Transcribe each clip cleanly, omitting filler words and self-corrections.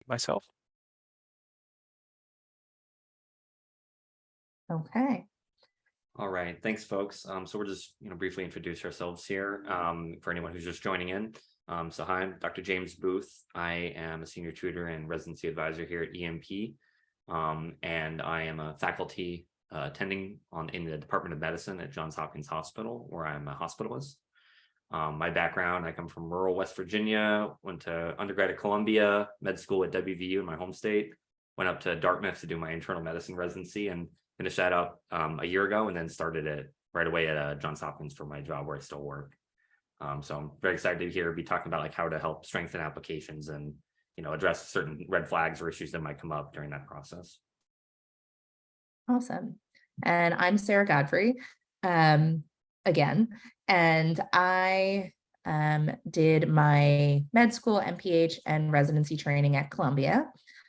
myself. Okay. All right, thanks, folks. So we'll just briefly introduce ourselves here for anyone who's just joining in. So hi, I'm Dr. James Boothe. I am a senior tutor and residency advisor here at EMP, and I am a faculty attending in the Department of Medicine at Johns Hopkins Hospital, where I'm a hospitalist. My background, I come from rural West Virginia, went to undergrad at Columbia, med school at WVU in my home state, went up to Dartmouth to do my internal medicine residency, and finished that up a year ago, and then started it right away at Johns Hopkins for my job where I still work. So I'm very excited to be talking about like how to help strengthen applications and address certain red flags or issues that might come up during that process. Awesome. And I'm Sarah Godfrey, again, and I did my med school, MPH, and residency training at Columbia.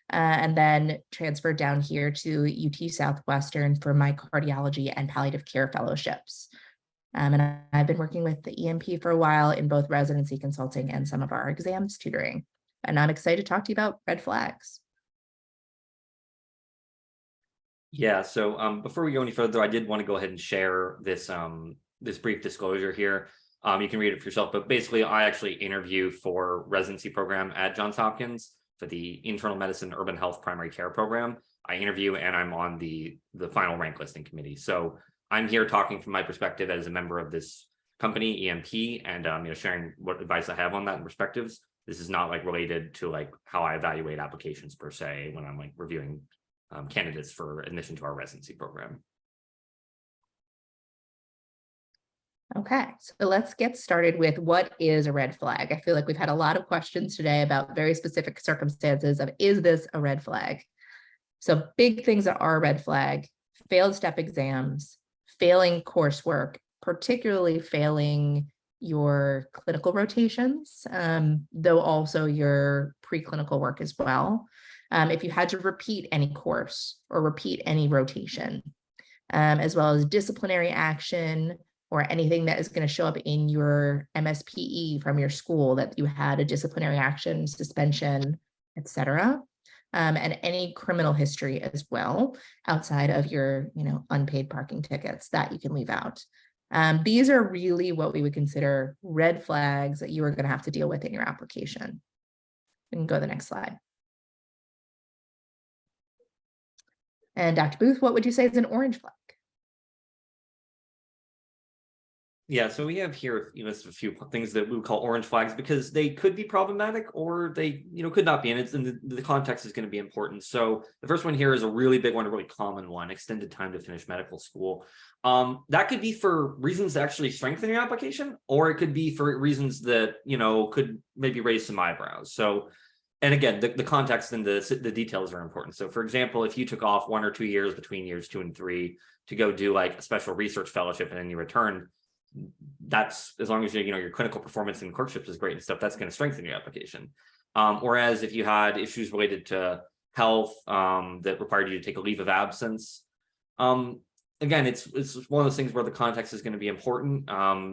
And then transferred down here to UT Southwestern for my cardiology and palliative care fellowships. And I've been working with the EMP for a while in both residency consulting and some of our exams tutoring. And I'm excited to talk to you about red flags. Yeah, so before we go any further, I did want to go ahead and share this this brief disclosure here. You can read it for yourself, but basically I actually interview for residency program at Johns Hopkins for the internal medicine urban health primary care program. I interview and I'm on the final rank listing committee. So I'm here talking from my perspective as a member of this company, EMP, and sharing what advice I have on that and perspectives. This is not like related to like how I evaluate applications per se when I'm like reviewing candidates for admission to our residency program. Okay, so let's get started with what is a red flag. I feel like we've had a lot of questions today about very specific circumstances of, is this a red flag? So big things that are a red flag: failed step exams, failing coursework, particularly failing your clinical rotations, though also your preclinical work as well. If you had to repeat any course or repeat any rotation, as well as disciplinary action, or anything that is going to show up in your MSPE from your school that you had a disciplinary action, suspension, etc. And any criminal history as well, outside of your unpaid parking tickets that you can leave out. These are really what we would consider red flags that you are going to have to deal with in your application. We can go to the next slide. And Dr. Boothe, what would you say is an orange flag? Yeah, so we have here, a few things that we would call orange flags because they could be problematic or they, could not be. And the context is going to be important. So the first one here is a really big one, a really common one: extended time to finish medical school. That could be for reasons that actually strengthen your application, or it could be for reasons that, could maybe raise some eyebrows. So, and again, the context and the details are important. So for example, if you took off 1 or 2 years between years 2 and 3 to go do like a special research fellowship and then you returned, that's, as long as your clinical performance in clerkships is great and stuff, that's going to strengthen your application. Whereas if you had issues related to health that required you to take a leave of absence, again, it's one of those things where the context is going to be important.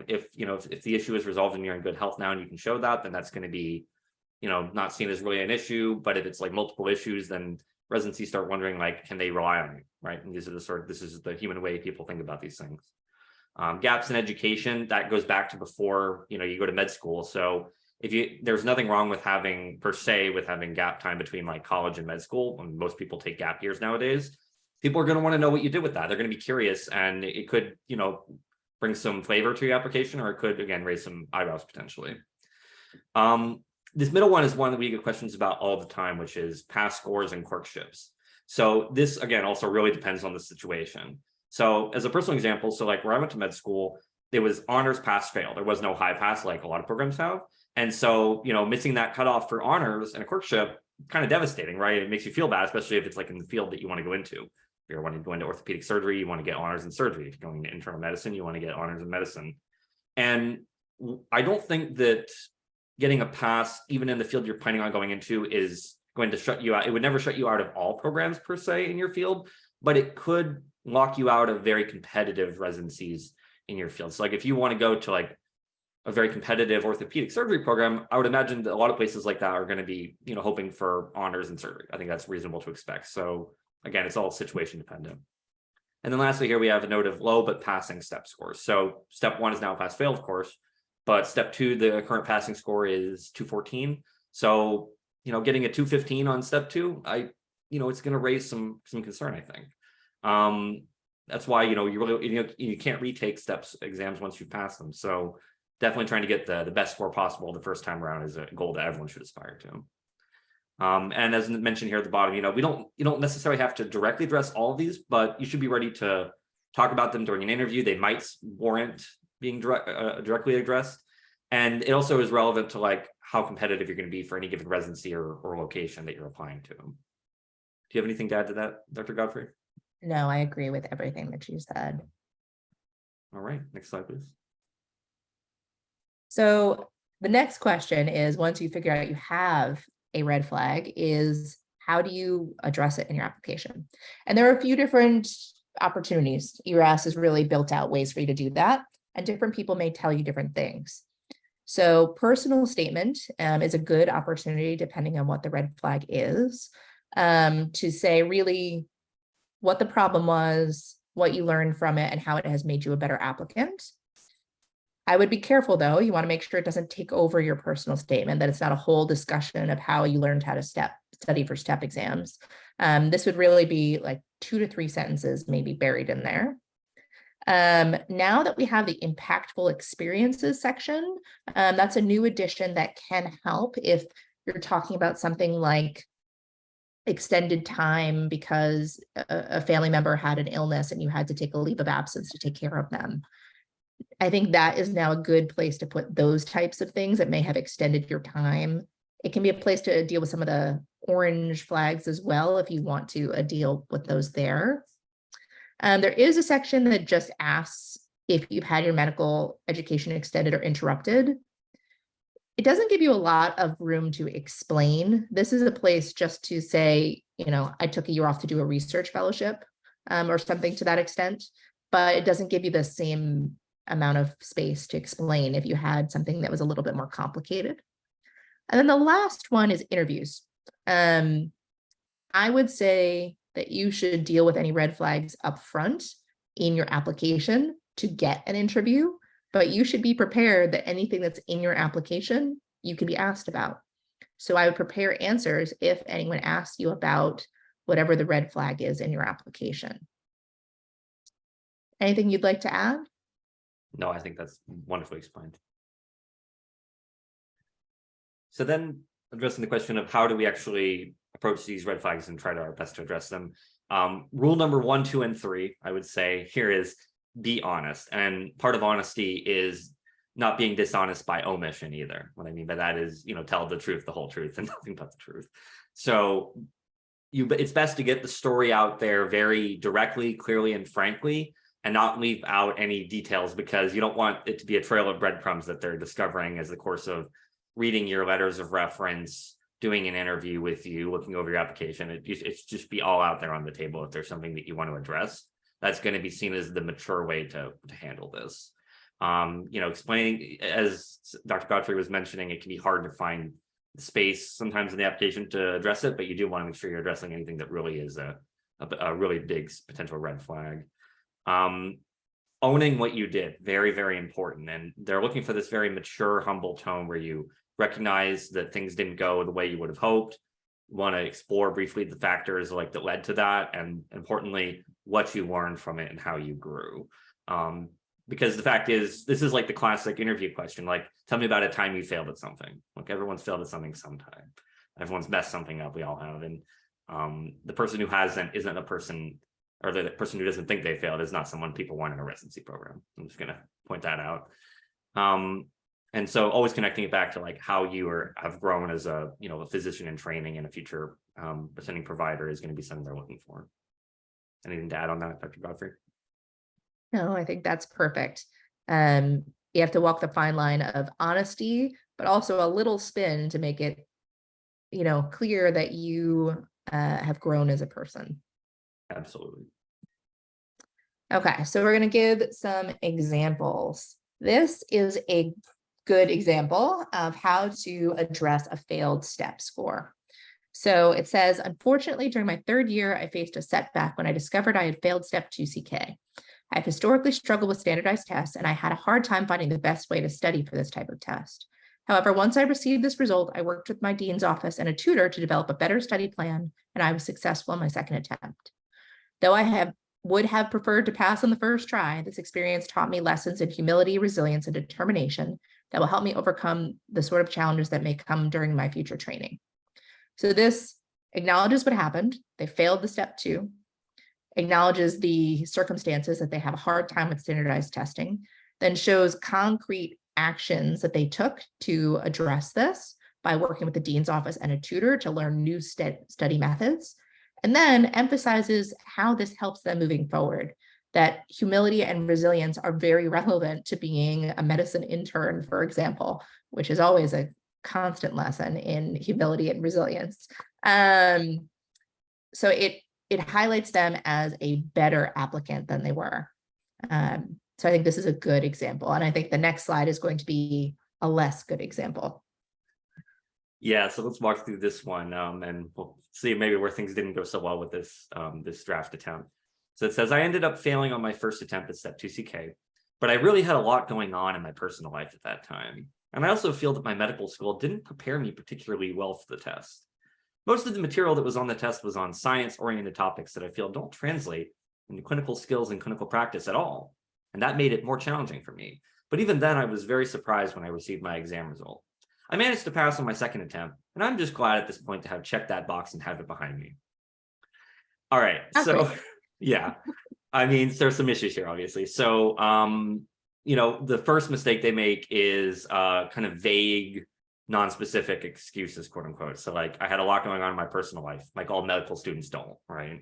If the issue is resolved and you're in good health now and you can show that, then that's going to be not seen as really an issue. But if it's like multiple issues, then residencies start wondering, like, can they rely on you, right? And this is the human way people think about these things. Gaps in education, that goes back to before you go to med school. So there's nothing wrong with having gap time between like college and med school. And most people take gap years nowadays. People are going to want to know what you did with that. They're going to be curious, and it could bring some flavor to your application, or it could again raise some eyebrows potentially. This middle one is one that we get questions about all the time, which is pass scores and clerkships. So this again also really depends on the situation. So as a personal example, so like where I went to med school, it was honors pass fail. There was no high pass like a lot of programs have. And so, missing that cutoff for honors and a clerkship, kind of devastating, right? It makes you feel bad, especially if it's like in the field that you want to go into. If you're wanting to go into orthopedic surgery, you want to get honors in surgery. If you're going into internal medicine, you want to get honors in medicine. And I don't think that getting a pass, even in the field you're planning on going into, is going to shut you out. It would never shut you out of all programs per se in your field, but it could lock you out of very competitive residencies in your field. So like if you want to go to like a very competitive orthopedic surgery program, I would imagine that a lot of places like that are going to be, hoping for honors in surgery. I think that's reasonable to expect. So again, it's all situation dependent. And then lastly, here we have a note of low but passing step scores. So step 1 is now pass fail, of course, but step 2, the current passing score is 214. So, getting a 215 on step 2, it's going to raise some concern, I think. That's why, you really, you can't retake steps exams once you've passed them. So definitely trying to get the best score possible the first time around is a goal that everyone should aspire to. And as mentioned here at the bottom, you don't necessarily have to directly address all of these, but you should be ready to talk about them during an interview. They might warrant being directly addressed. And it also is relevant to like how competitive you're going to be for any given residency or location that you're applying to. Do you have anything to add to that, Dr. Godfrey? No, I agree with everything that you said. All right, next slide, please. So the next question is, once you figure out you have a red flag, is how do you address it in your application? And there are a few different opportunities. ERAS has really built out ways for you to do that, and different people may tell you different things. So personal statement is a good opportunity, depending on what the red flag is, to say really what the problem was, what you learned from it, and how it has made you a better applicant. I would be careful, though. You want to make sure it doesn't take over your personal statement, that it's not a whole discussion of how you learned how to study for step exams. This would really be like 2 to 3 sentences maybe buried in there. Now that we have the impactful experiences section, that's a new addition that can help if you're talking about something like extended time because a family member had an illness and you had to take a leave of absence to take care of them. I think that is now a good place to put those types of things that may have extended your time. It can be a place to deal with some of the orange flags as well, if you want to deal with those there. There is a section that just asks if you've had your medical education extended or interrupted. It doesn't give you a lot of room to explain. This is a place just to say, I took a year off to do a research fellowship or something to that extent, but it doesn't give you the same amount of space to explain if you had something that was a little bit more complicated. And then the last one is interviews. I would say that you should deal with any red flags up front in your application to get an interview, but you should be prepared that anything that's in your application, you can be asked about. So I would prepare answers if anyone asks you about whatever the red flag is in your application. Anything you'd like to add? No, I think that's wonderfully explained. So then addressing the question of how do we actually approach these red flags and try our best to address them. Rule number 1, 2, and 3, I would say here is be honest. And part of honesty is not being dishonest by omission either. What I mean by that is, tell the truth, the whole truth, and nothing but the truth. So it's best to get the story out there very directly, clearly, and frankly, and not leave out any details, because you don't want it to be a trail of breadcrumbs that they're discovering as the course of reading your letters of reference, doing an interview with you, looking over your application. It's just be all out there on the table if there's something that you want to address. That's going to be seen as the mature way to handle this. Explaining, as Dr. Godfrey was mentioning, it can be hard to find space sometimes in the application to address it, but you do want to make sure you're addressing anything that really is a really big potential red flag. Owning what you did, very, very important. And they're looking for this very mature, humble tone where you recognize that things didn't go the way you would have hoped. You want to explore briefly the factors that led to that, and importantly, what you learned from it and how you grew. Because the fact is, this is like the classic interview question, like, tell me about a time you failed at something. Like, everyone's failed at something sometime. Everyone's messed something up, we all have. And the person who hasn't isn't a person, or the person who doesn't think they failed is not someone people want in a residency program. I'm just going to point that out. And so always connecting it back to like how you have grown as a physician in training, and a future attending provider is going to be something they're looking for. Anything to add on that, Dr. Godfrey? No, I think that's perfect. You have to walk the fine line of honesty, but also a little spin to make it, clear that you have grown as a person. Absolutely. Okay, so we're going to give some examples. This is a good example of how to address a failed STEP score. So it says, unfortunately, during my third year, I faced a setback when I discovered I had failed STEP 2CK. I've historically struggled with standardized tests, and I had a hard time finding the best way to study for this type of test. However, once I received this result, I worked with my dean's office and a tutor to develop a better study plan, and I was successful in my second attempt. Though I would have preferred to pass on the first try, this experience taught me lessons in humility, resilience, and determination that will help me overcome the sort of challenges that may come during my future training. So this acknowledges what happened. They failed the step 2, acknowledges the circumstances that they have a hard time with standardized testing, then shows concrete actions that they took to address this by working with the dean's office and a tutor to learn new study methods, and then emphasizes how this helps them moving forward, that humility and resilience are very relevant to being a medicine intern, for example, which is always a constant lesson in humility and resilience. So it highlights them as a better applicant than they were. So I think this is a good example. And I think the next slide is going to be a less good example. Yeah, so let's walk through this one and we'll see maybe where things didn't go so well with this, this draft attempt. So it says, I ended up failing on my first attempt at Step 2CK, but I really had a lot going on in my personal life at that time. And I also feel that my medical school didn't prepare me particularly well for the test. Most of the material that was on the test was on science-oriented topics that I feel don't translate into clinical skills and clinical practice at all. And that made it more challenging for me. But even then, I was very surprised when I received my exam result. I managed to pass on my second attempt, and I'm just glad at this point to have checked that box and have it behind me. All right, so yeah, I mean, there's some issues here, obviously. So, you know, the first mistake they make is kind of vague, non-specific excuses, quote unquote. So like, I had a lot going on in my personal life, like all medical students don't, right?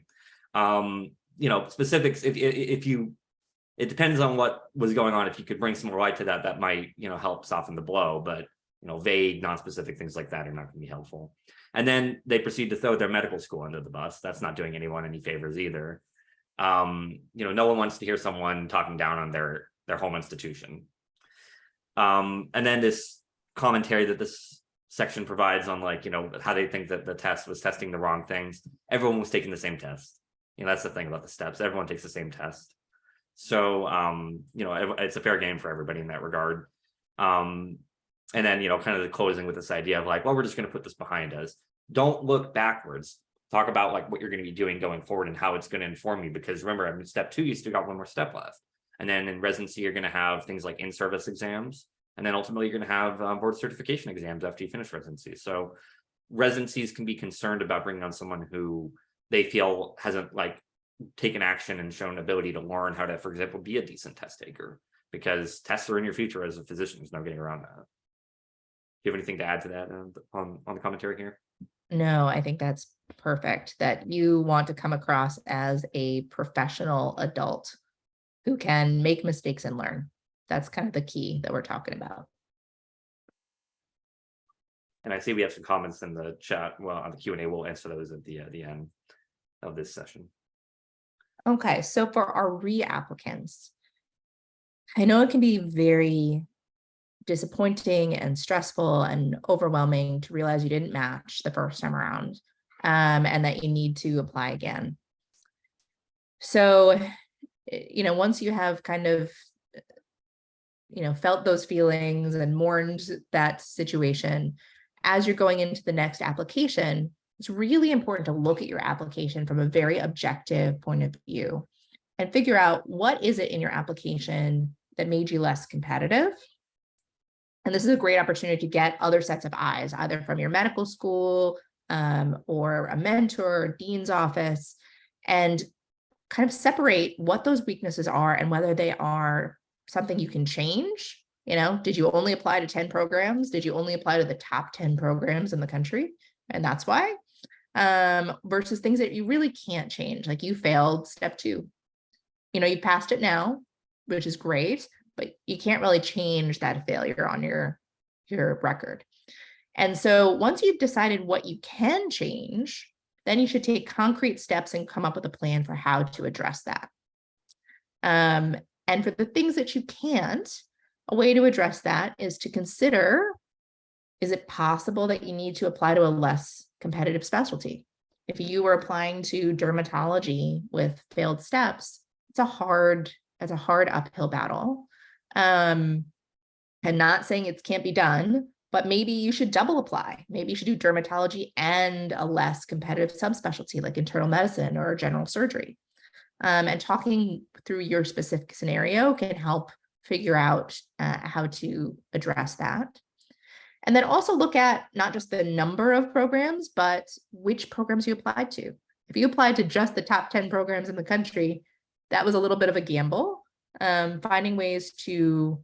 You know, specifics, if you, it depends on what was going on. If you could bring some more light to that, that might, you know, help soften the blow, but you know, vague, non-specific things like that are not going to be helpful. And then they proceed to throw their medical school under the bus. That's not doing anyone any favors either. You know, no one wants to hear someone talking down on their home institution. And then this commentary that this section provides on, like, you know, how they think that the test was testing the wrong things. Everyone was taking the same test. You know, that's the thing about the steps. Everyone takes the same test. So, you know, it's a fair game for everybody in that regard. And then, you know, kind of the closing with this idea of like, well, we're just going to put this behind us. Don't look backwards. Talk about like what you're going to be doing going forward and how it's going to inform you. Because remember, I mean, step 2, you still got one more step left. And then in residency, you're going to have things like in-service exams. And then ultimately, you're going to have board certification exams after you finish residency. So residencies can be concerned about bringing on someone who they feel hasn't like taken action and shown ability to learn how to, for example, be a decent test taker, because tests are in your future as a physician. There's no getting around that. Do you have anything to add to that on the commentary here? No, I think that's perfect, that you want to come across as a professional adult who can make mistakes and learn. That's kind of the key that we're talking about. And I see we have some comments in the chat. Well, on the Q&A, we'll answer those at the end of this session. Okay, so for our re-applicants, I know it can be very disappointing and stressful and overwhelming to realize you didn't match the first time around, and that you need to apply again. So, you know, once you have kind of, you know, felt those feelings and mourned that situation, as you're going into the next application, it's really important to look at your application from a very objective point of view and figure out what is it in your application that made you less competitive. And this is a great opportunity to get other sets of eyes, either from your medical school or a mentor, or dean's office, and kind of separate what those weaknesses are and whether they are something you can change. You know, did you only apply to 10 programs? Did you only apply to the top 10 programs in the country? And that's why. Versus things that you really can't change, like you failed step 2. You know, you passed it now, which is great, but you can't really change that failure on your record. And so once you've decided what you can change, then you should take concrete steps and come up with a plan for how to address that. And for the things that you can't, A way to address that is to consider, is it possible that you need to apply to a less competitive specialty? If you were applying to dermatology with failed steps, it's a hard uphill battle. And not saying it can't be done, but maybe you should double apply. Maybe you should do dermatology and a less competitive subspecialty like internal medicine or general surgery. And talking through your specific scenario can help figure out how to address that. And then also look at not just the number of programs, but which programs you applied to. If you applied to just the top 10 programs in the country, that was a little bit of a gamble. Finding ways to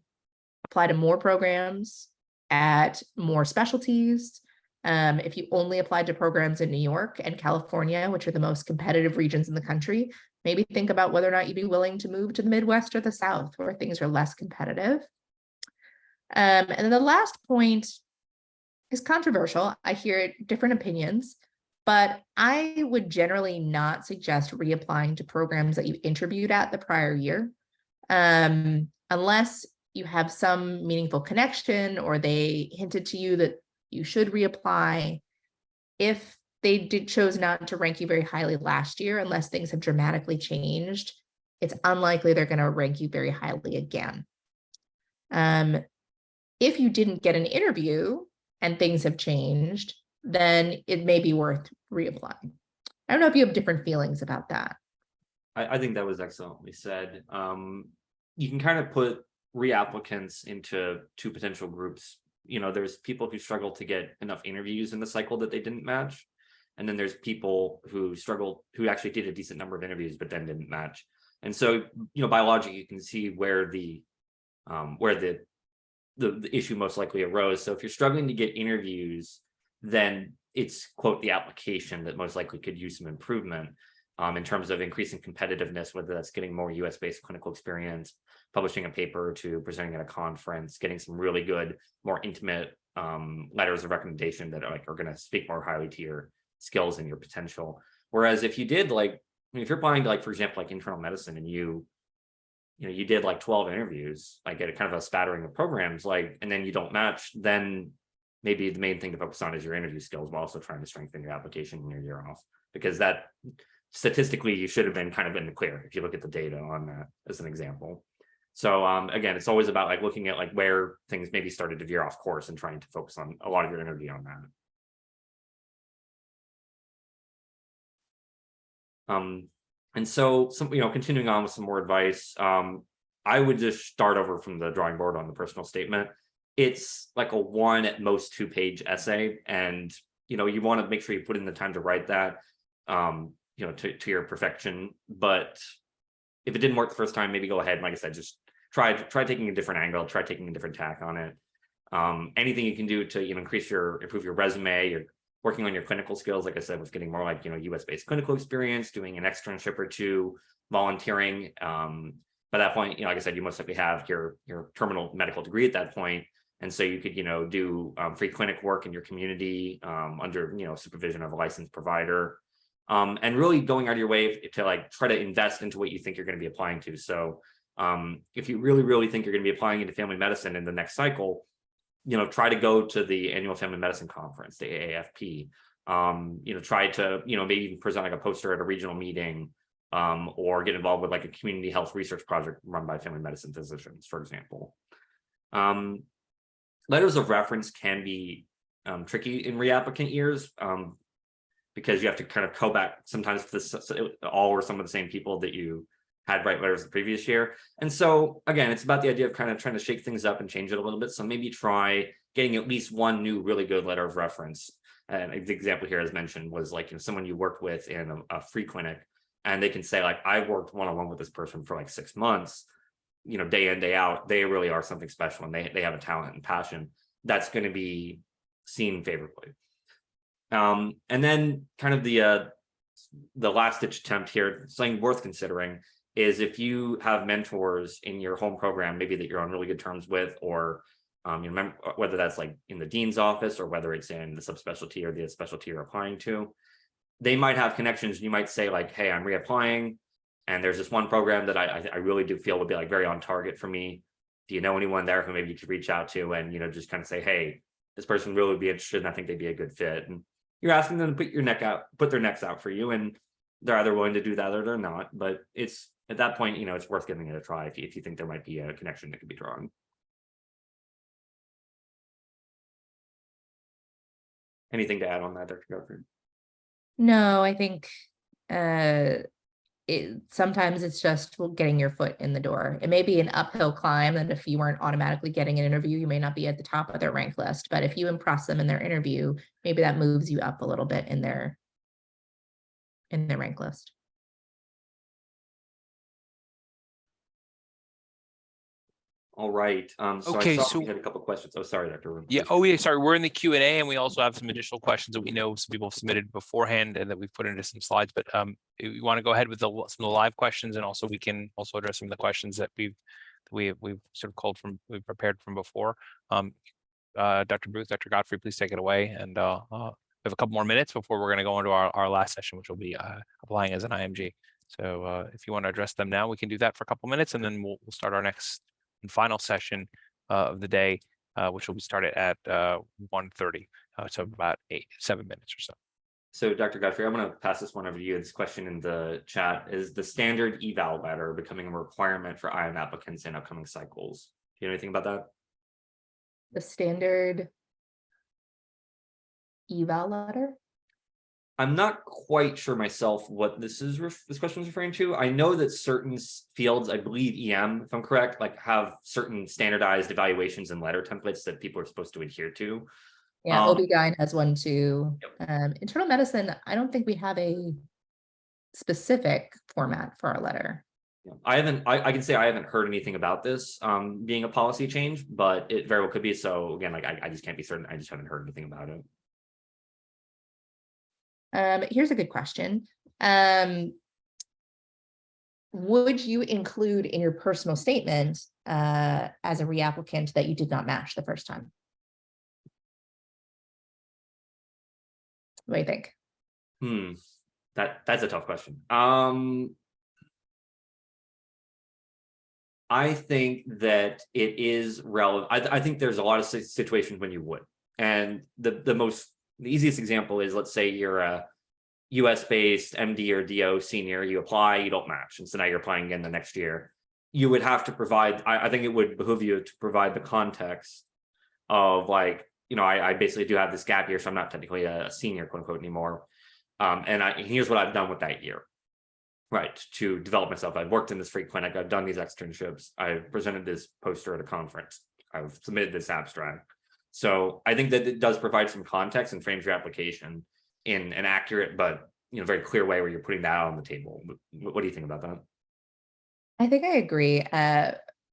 apply to more programs at more specialties. If you only applied to programs in New York and California, which are the most competitive regions in the country, maybe think about whether or not you'd be willing to move to the Midwest or the South, where things are less competitive. And then the last point is controversial. I hear different opinions, but I would generally not suggest reapplying to programs that you interviewed at the prior year, unless you have some meaningful connection or they hinted to you that you should reapply. If they chose not to rank you very highly last year, unless things have dramatically changed, it's unlikely they're going to rank you very highly again. If you didn't get an interview and things have changed, then it may be worth reapplying. I don't know if you have different feelings about that. I think that was excellently said. You can kind of put reapplicants into two potential groups. There's people who struggle to get enough interviews in the cycle that they didn't match. And then there's people who actually did a decent number of interviews, but then didn't match. And so, by logic, you can see where the issue most likely arose. So if you're struggling to get interviews, then it's, quote, the application that most likely could use some improvement in terms of increasing competitiveness, whether that's getting more US-based clinical experience, publishing a paper or two, presenting at a conference, getting some really good, more intimate letters of recommendation that are going to speak more highly to your skills and your potential. Whereas if you did if you're applying to for example, internal medicine and you did 12 interviews, at a kind of a spattering of programs, and then you don't match, then maybe the main thing to focus on is your interview skills while also trying to strengthen your application in your year off, because that statistically you should have been kind of in the clear if you look at the data on that as an example. So again, it's always about looking at where things maybe started to veer off course and trying to focus on a lot of your interview on that. And so continuing on with some more advice, I would just start over from the drawing board on the personal statement. It's a 1 at most 2-page essay. And, you want to make sure you put in the time to write that, to your perfection. But if it didn't work the first time, maybe go ahead. Like I said, just try taking a different angle, try taking a different tack on it. Anything you can do to, improve your resume, you're working on your clinical skills, like I said, with getting more US-based clinical experience, doing an externship or two, volunteering. By that point, like I said, you most likely have your terminal medical degree at that point. And so you could, do free clinic work in your community under, supervision of a licensed provider. And really going out of your way to try to invest into what you think you're going to be applying to. So if you really, really think you're going to be applying into family medicine in the next cycle, try to go to the annual family medicine conference, the AAFP. Try to, maybe even present a poster at a regional meeting, or get involved with a community health research project run by family medicine physicians, for example. Letters of reference can be tricky in reapplicant years, because you have to kind of go back sometimes to all or some of the same people that you had write letters the previous year. And so again, it's about the idea of kind of trying to shake things up and change it a little bit. So maybe try getting at least one new really good letter of reference. And the example here as mentioned was someone you worked with in a free clinic, and they can say I worked one-on-one with this person for 6 months, day in, day out. They really are something special, and they have a talent and passion that's going to be seen favorably. And then kind of the last ditch attempt here, something worth considering, is if you have mentors in your home program, maybe that you're on really good terms with, or whether that's in the dean's office or whether it's in the subspecialty or the specialty you're applying to, they might have connections. You might say hey, I'm reapplying, and there's this one program that I really do feel would be very on target for me. do you know anyone there who maybe you could reach out to and, just kind of say, hey, this person really would be interested and I think they'd be a good fit. And you're asking them to put their necks out for you, and they're either willing to do that or they're not. But it's at that point, it's worth giving it a try if you think there might be a connection that could be drawn. Anything to add on that, Dr. Godfrey? No, I think sometimes it's just getting your foot in the door. It may be an uphill climb, and if you weren't automatically getting an interview, you may not be at the top of their rank list. But if you impress them in their interview, maybe that moves you up a little bit in their rank list. All right. So Okay, I saw so- we had a couple questions. Oh, sorry, Dr. Yeah. Oh, yeah. Sorry. We're in the Q&A, and we also have some additional questions that we know some people have submitted beforehand and that we've put into some slides. But you want to go ahead with some of the live questions, and also we can also address some of the questions that we've sort of we've prepared from before. Dr. Boothe, Dr. Godfrey, please take it away. And we have a couple more minutes before we're going to go into our last session, which will be applying as an IMG. So if you want to address them now, we can do that for a couple minutes, and then we'll start our next and final session of the day, which will be started at 1:30. So about 7 minutes or so. So Dr. Godfrey, I'm going to pass this one over to you. This question in the chat is: the standard eval letter becoming a requirement for IM applicants in upcoming cycles? Do you know anything about that? The standard eval letter? I'm not quite sure myself what this question is referring to. I know that certain fields, I believe EM, if I'm correct, like have certain standardized evaluations and letter templates that people are supposed to adhere to. Yeah, OB-GYN has one too. Yep. Internal medicine, I don't think we have a specific format for our letter. I can say I haven't heard anything about this being a policy change, but it very well could be. So again, like I just can't be certain. I just haven't heard anything about it. Here's a good question. Would you include in your personal statement as a reapplicant that you did not match the first time? What do you think? That's a tough question. I think that it is relevant. I think there's a lot of situations when you would, and the easiest example is, let's say you're a US-based MD or DO senior, you apply, you don't match, and so now you're applying again the next year. You would have to provide, I think it would behoove you to provide the context of like, I basically do have this gap year, so I'm not technically a senior, quote unquote, anymore. And here's what I've done with that year, right, to develop myself. I've worked in this free clinic, I've done these externships, I've presented this poster at a conference, I've submitted this abstract. So I think that it does provide some context and frames your application in an accurate but very clear way where you're putting that on the table. What do you think about that? I think I agree.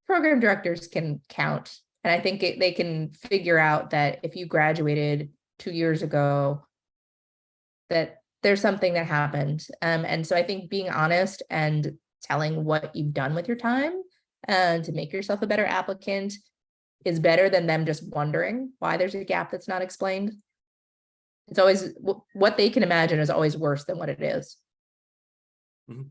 Program directors can count, and I think they can figure out that if you graduated 2 years ago, that there's something that happened. And so I think being honest and telling what you've done with your time to make yourself a better applicant is better than them just wondering why there's a gap that's not explained. It's always what they can imagine is always worse than what it is. Mm-hmm.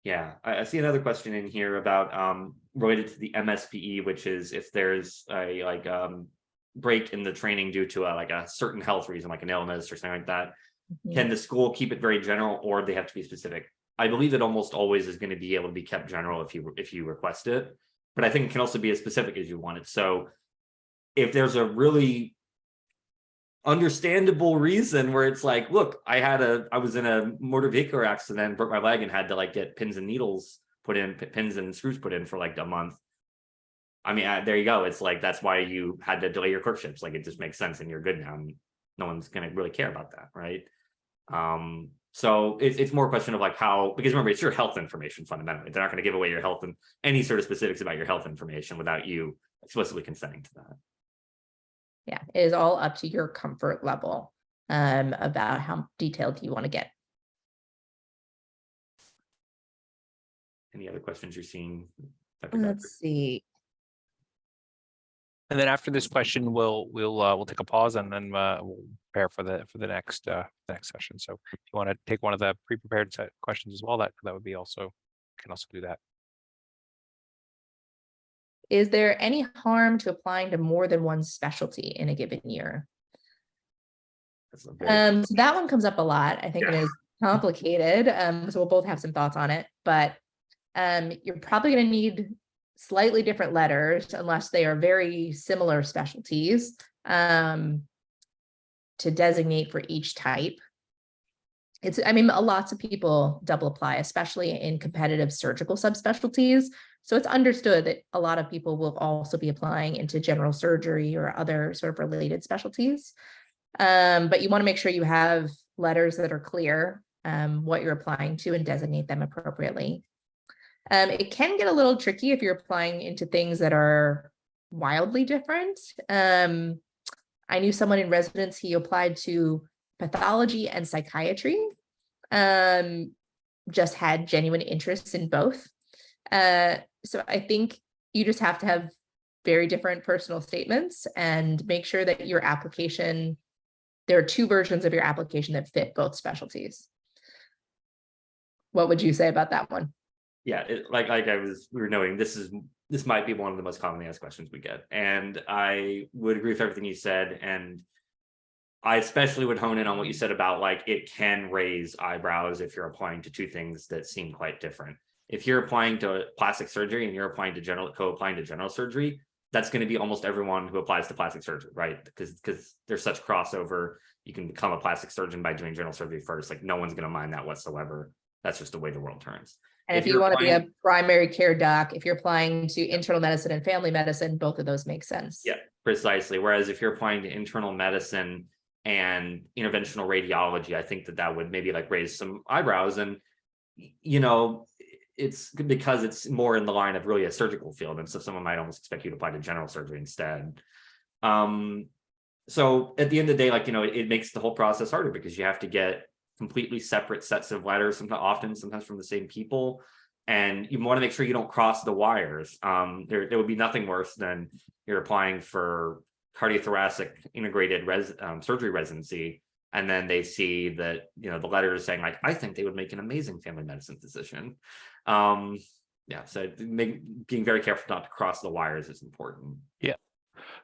Yeah, I see another question in here about related to the MSPE, which is if there's a break in the training due to a certain health reason, like an illness or something like that. Mm-hmm. Can the school keep it very general, or they have to be specific? I believe it almost always is going to be able to be kept general if you request it, but I think it can also be as specific as you want it. So if there's a really understandable reason where it's like, look, I was in a motor vehicle accident, broke my leg, and had to get pins and needles put in, pins and screws put in for a month. I mean, there you go. It's like, that's why you had to delay your clerkships. It just makes sense, and you're good now. No one's going to really care about that, right? So it's more a question of how, because remember, it's your health information fundamentally. They're not going to give away your health and any sort of specifics about your health information without you explicitly consenting to that. Yeah, it is all up to your comfort level about how detailed you want to get. Any other questions you're seeing, Dr. Let's see. And then after this question, we'll take a pause, and then we'll prepare for the next session. So if you want to take one of the pre-prepared set questions as well, that would be also, can also do that. is there any harm to applying to more than one specialty in a given year? So that one comes up a lot. I think it is complicated. So we'll both have some thoughts on it, but you're probably going to need slightly different letters unless they are very similar specialties to designate for each type. I mean, lots of people double apply, especially in competitive surgical subspecialties. So it's understood that a lot of people will also be applying into general surgery or other sort of related specialties. But you want to make sure you have letters that are clear what you're applying to and designate them appropriately. It can get a little tricky if you're applying into things that are wildly different. I knew someone in residency who applied to pathology and psychiatry, just had genuine interests in both. So I think you just have to have very different personal statements and make sure that your application, there are two versions of your application that fit both specialties. What would you say about that one? Yeah, we were noting, this might be one of the most commonly asked questions we get. And I would agree with everything you said. And I especially would hone in on what you said about like, it can raise eyebrows if you're applying to two things that seem quite different. If you're applying to plastic surgery and you're applying to co-applying to general surgery, that's going to be almost everyone who applies to plastic surgery, right? Because there's such crossover. You can become a plastic surgeon by doing general surgery first. Like no one's going to mind that whatsoever. That's just the way the world turns. And if you want to be a primary care doc, if you're applying to internal medicine and family medicine, both of those make sense. Yeah, precisely. Whereas if you're applying to internal medicine and interventional radiology, I think that would maybe like raise some eyebrows. And, you know, it's because it's more in the line of really a surgical field. And so someone might almost expect you to apply to general surgery instead. So at the end of the day, like, you know, it makes the whole process harder because you have to get completely separate sets of letters, sometimes from the same people. And you want to make sure you don't cross the wires. There would be nothing worse than you're applying for cardiothoracic integrated surgery residency. And then they see that, you know, the letter is saying like, I think they would make an amazing family medicine physician. So being very careful not to cross the wires is important. Yeah.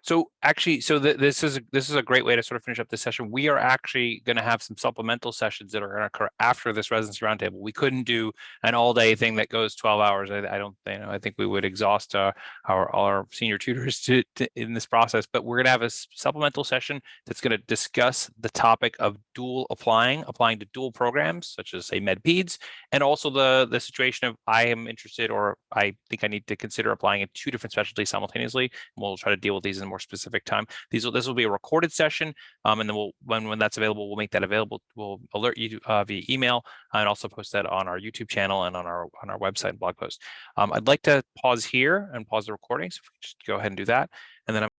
So actually, this is a great way to sort of finish up this session. We are actually going to have some supplemental sessions that are going to occur after this residency roundtable. We couldn't do an all-day thing that goes 12 hours. I think we would exhaust our senior tutors in this process. But we're going to have a supplemental session that's going to discuss the topic of applying to dual programs, such as say med-peds, and also the situation of I am interested or I think I need to consider applying in two different specialties simultaneously. And we'll try to deal with these in a more specific time. This will be a recorded session, and then when that's available, we'll make that available. We'll alert you via email and also post that on our YouTube channel and on our website and blog post. I'd like to pause here and pause the recording, so if we just go ahead and do that, and then I'm